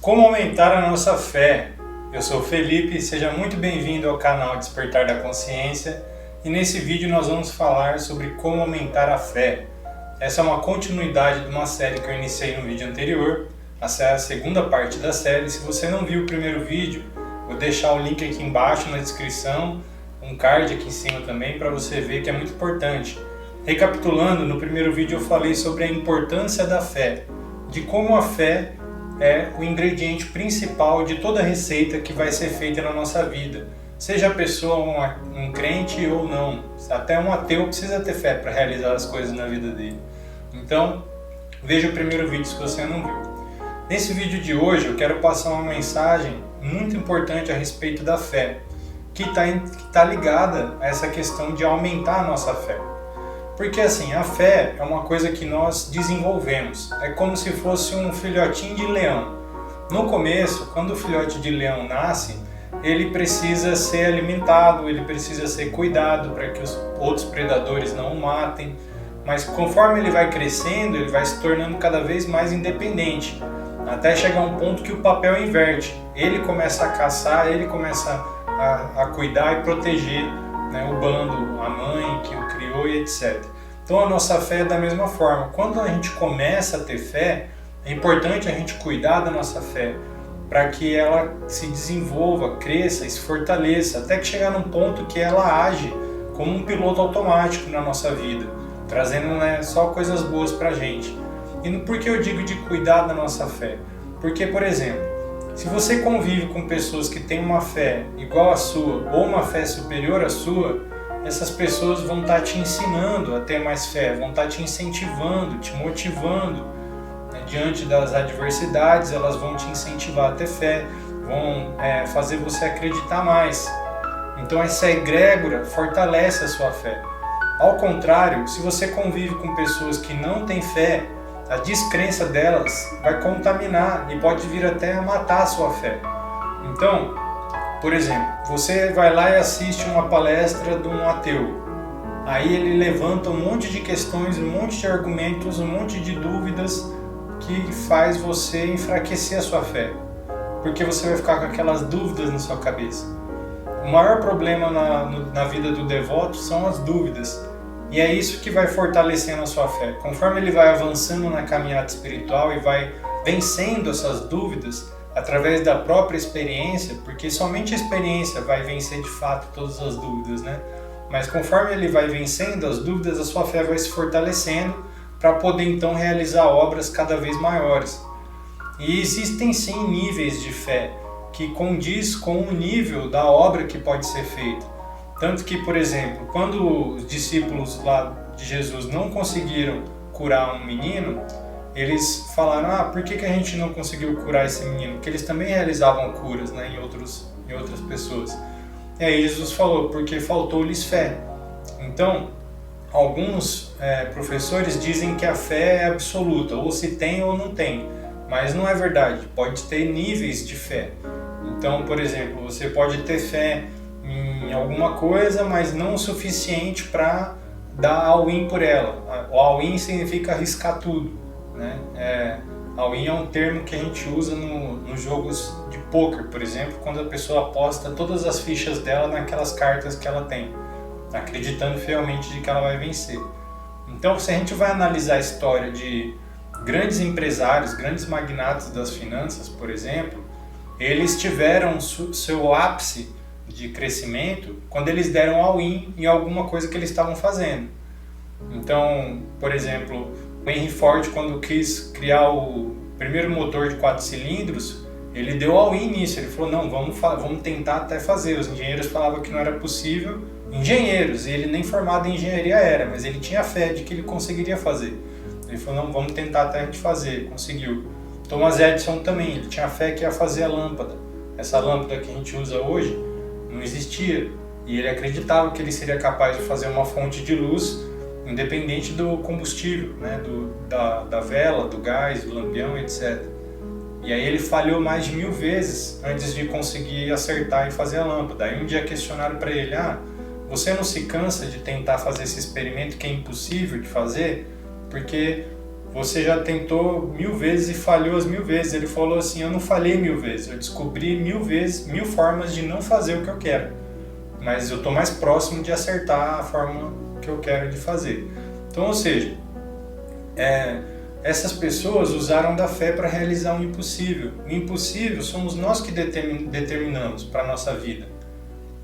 Como aumentar a nossa fé? Eu sou o Felipe, seja muito bem-vindo ao canal Despertar da Consciência e nesse vídeo nós vamos falar sobre como aumentar a fé. Essa é uma continuidade de uma série que eu iniciei no vídeo anterior, essa é a segunda parte da série. Se você não viu o primeiro vídeo, vou deixar o link aqui embaixo na descrição, um card aqui em cima também para você ver que é muito importante. Recapitulando, no primeiro vídeo eu falei sobre a importância da fé, de como a fé é o ingrediente principal de toda receita que vai ser feita na nossa vida. Seja a pessoa um crente ou não, até um ateu precisa ter fé para realizar as coisas na vida dele. Então, veja o primeiro vídeo se você não viu. Nesse vídeo de hoje eu quero passar uma mensagem muito importante a respeito da fé, que está ligada a essa questão de aumentar a nossa fé. Porque assim, a fé é uma coisa que nós desenvolvemos, é como se fosse um filhotinho de leão. No começo, quando o filhote de leão nasce, ele precisa ser alimentado, ele precisa ser cuidado para que os outros predadores não o matem, mas conforme ele vai crescendo, ele vai se tornando cada vez mais independente, até chegar um ponto que o papel inverte, ele começa a caçar, ele começa a cuidar e proteger, né, o bando, a mãe que o criou e etc. Então a nossa fé é da mesma forma. Quando a gente começa a ter fé, é importante a gente cuidar da nossa fé para que ela se desenvolva, cresça e se fortaleça, até que chegar num ponto que ela age como um piloto automático na nossa vida, trazendo, né, só coisas boas para a gente. E por que eu digo de cuidar da nossa fé? Porque, por exemplo, se você convive com pessoas que têm uma fé igual à sua ou uma fé superior à sua, essas pessoas vão estar te ensinando a ter mais fé, vão estar te incentivando, te motivando, né? Diante das adversidades, elas vão te incentivar a ter fé, vão fazer você acreditar mais. Então essa egrégora fortalece a sua fé. Ao contrário, se você convive com pessoas que não têm fé, a descrença delas vai contaminar e pode vir até a matar a sua fé. Então, por exemplo, você vai lá e assiste uma palestra de um ateu. Aí ele levanta um monte de questões, um monte de argumentos, um monte de dúvidas que faz você enfraquecer a sua fé. Porque você vai ficar com aquelas dúvidas na sua cabeça. O maior problema na vida do devoto são as dúvidas. E é isso que vai fortalecendo a sua fé. Conforme ele vai avançando na caminhada espiritual e vai vencendo essas dúvidas através da própria experiência, porque somente a experiência vai vencer de fato todas as dúvidas, né? Mas conforme ele vai vencendo as dúvidas, a sua fé vai se fortalecendo para poder então realizar obras cada vez maiores. E existem sim níveis de fé que condiz com o nível da obra que pode ser feita. Tanto que, por exemplo, quando os discípulos lá de Jesus não conseguiram curar um menino, eles falaram, por que a gente não conseguiu curar esse menino? Porque eles também realizavam curas, né, em outras pessoas. E aí Jesus falou, porque faltou-lhes fé. Então, alguns professores dizem que a fé é absoluta, ou se tem ou não tem. Mas não é verdade, pode ter níveis de fé. Então, por exemplo, você pode ter fé em alguma coisa, mas não o suficiente para dar all-in por ela. O all-in significa arriscar tudo, né? All-in é um termo que a gente usa nos jogos de poker, por exemplo, quando a pessoa aposta todas as fichas dela naquelas cartas que ela tem, acreditando fielmente de que ela vai vencer. Então, se a gente vai analisar a história de grandes empresários, grandes magnatas das finanças, por exemplo, eles tiveram seu ápice de crescimento quando eles deram all-in em alguma coisa que eles estavam fazendo. Então, por exemplo, o Henry Ford, quando quis criar o primeiro motor de 4 cilindros, ele deu all-in nisso. Ele falou, não, vamos tentar até fazer. Os engenheiros falavam que não era possível. Engenheiros, e ele nem formado em engenharia era, mas ele tinha fé de que ele conseguiria fazer. Ele falou, não, vamos tentar até a gente fazer. Conseguiu. Thomas Edison também, ele tinha fé que ia fazer a lâmpada. Essa lâmpada que a gente usa hoje não existia, e ele acreditava que ele seria capaz de fazer uma fonte de luz independente do combustível, né? da vela, do gás, do lampião, etc. E aí ele falhou mais de 1000 vezes antes de conseguir acertar e fazer a lâmpada. Aí um dia questionaram para ele, você não se cansa de tentar fazer esse experimento que é impossível de fazer? Porque você já tentou 1000 vezes e falhou as 1000 vezes. Ele falou assim, eu não falhei 1000 vezes, eu descobri 1000 vezes, 1000 formas de não fazer o que eu quero. Mas eu estou mais próximo de acertar a forma que eu quero de fazer. Então, ou seja, essas pessoas usaram da fé para realizar o impossível. O impossível somos nós que determinamos para a nossa vida.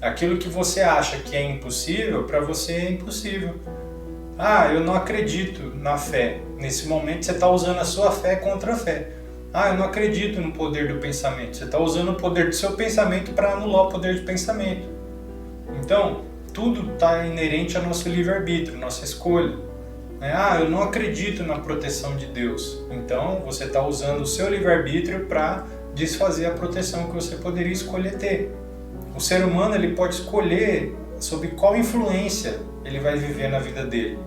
Aquilo que você acha que é impossível, para você é impossível. Eu não acredito na fé. Nesse momento você está usando a sua fé contra a fé. Eu não acredito no poder do pensamento. Você está usando o poder do seu pensamento para anular o poder do pensamento. Então, tudo está inerente ao nosso livre-arbítrio, nossa escolha. Eu não acredito na proteção de Deus. Então, você está usando o seu livre-arbítrio para desfazer a proteção que você poderia escolher ter. O ser humano ele pode escolher sobre qual influência ele vai viver na vida dele.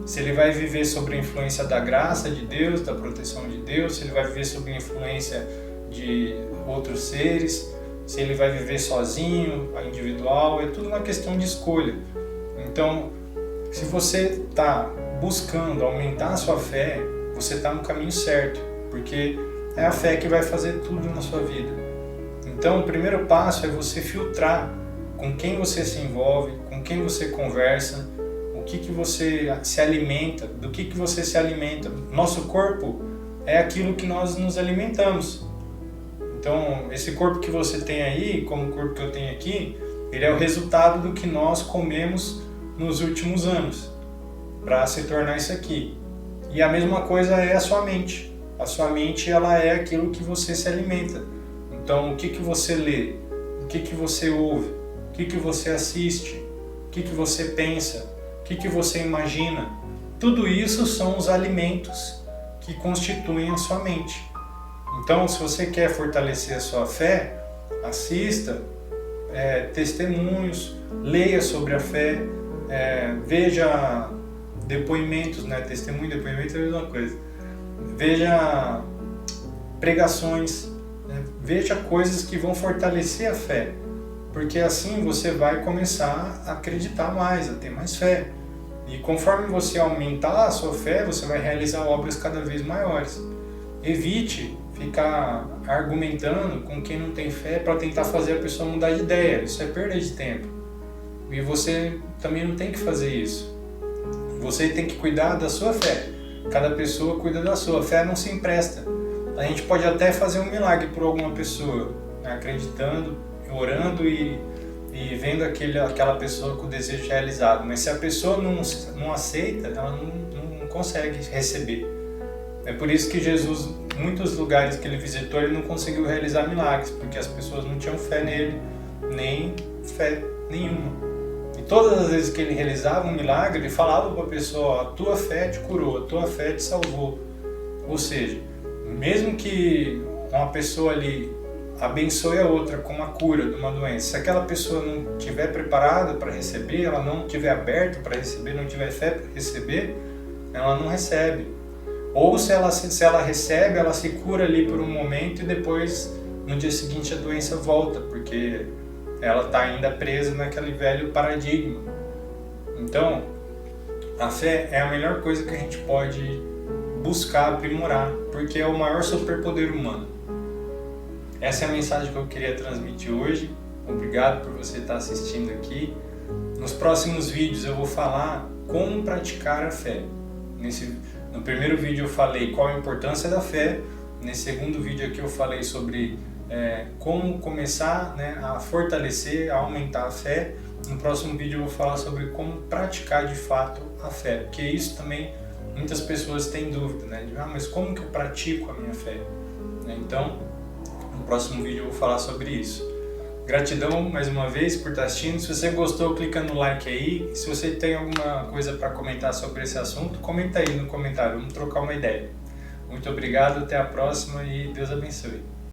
Se ele vai viver sobre a influência da graça de Deus, da proteção de Deus, se ele vai viver sobre a influência de outros seres, se ele vai viver sozinho, individual, é tudo uma questão de escolha. Então, se você está buscando aumentar a sua fé, você está no caminho certo, porque é a fé que vai fazer tudo na sua vida. Então, o primeiro passo é você filtrar com quem você se envolve, com quem você conversa, o que você se alimenta, do que você se alimenta. Nosso corpo é aquilo que nós nos alimentamos. Então, esse corpo que você tem aí, como o corpo que eu tenho aqui, ele é o resultado do que nós comemos nos últimos anos, para se tornar isso aqui. E a mesma coisa é a sua mente. A sua mente ela é aquilo que você se alimenta. Então, o que você lê, o que você ouve, o que você assiste, o que você pensa, o que você imagina, tudo isso são os alimentos que constituem a sua mente. Então, se você quer fortalecer a sua fé, assista testemunhos, leia sobre a fé, veja depoimentos, testemunho e depoimento é a mesma coisa. Veja pregações, veja coisas que vão fortalecer a fé, porque assim você vai começar a acreditar mais, a ter mais fé. E conforme você aumentar a sua fé, você vai realizar obras cada vez maiores. Evite ficar argumentando com quem não tem fé para tentar fazer a pessoa mudar de ideia. Isso é perda de tempo. E você também não tem que fazer isso. Você tem que cuidar da sua fé. Cada pessoa cuida da sua. A fé não se empresta. A gente pode até fazer um milagre por alguma pessoa, acreditando, orando e vendo aquela pessoa com o desejo realizado. Mas se a pessoa não aceita, ela não consegue receber. É por isso que Jesus, em muitos lugares que ele visitou, ele não conseguiu realizar milagres, porque as pessoas não tinham fé nele, nem fé nenhuma. E todas as vezes que ele realizava um milagre, ele falava para a pessoa, a tua fé te curou, a tua fé te salvou. Ou seja, mesmo que uma pessoa ali abençoe a outra com uma cura de uma doença, se aquela pessoa não estiver preparada para receber, ela não estiver aberta para receber, não tiver fé para receber, ela não recebe. Ou se ela recebe, ela se cura ali por um momento e depois, no dia seguinte, a doença volta, porque ela está ainda presa naquele velho paradigma. Então, a fé é a melhor coisa que a gente pode buscar aprimorar, porque é o maior superpoder humano. Essa é a mensagem que eu queria transmitir hoje. Obrigado por você estar assistindo aqui. Nos próximos vídeos eu vou falar como praticar a fé. No primeiro vídeo eu falei qual a importância da fé. Nesse segundo vídeo aqui eu falei sobre como começar a fortalecer, a aumentar a fé. No próximo vídeo eu vou falar sobre como praticar de fato a fé, porque isso também muitas pessoas têm dúvida, mas como que eu pratico a minha fé? Então, no próximo vídeo eu vou falar sobre isso. Gratidão mais uma vez por estar assistindo. Se você gostou, clica no like aí. Se você tem alguma coisa para comentar sobre esse assunto, comenta aí no comentário, vamos trocar uma ideia. Muito obrigado, até a próxima e Deus abençoe.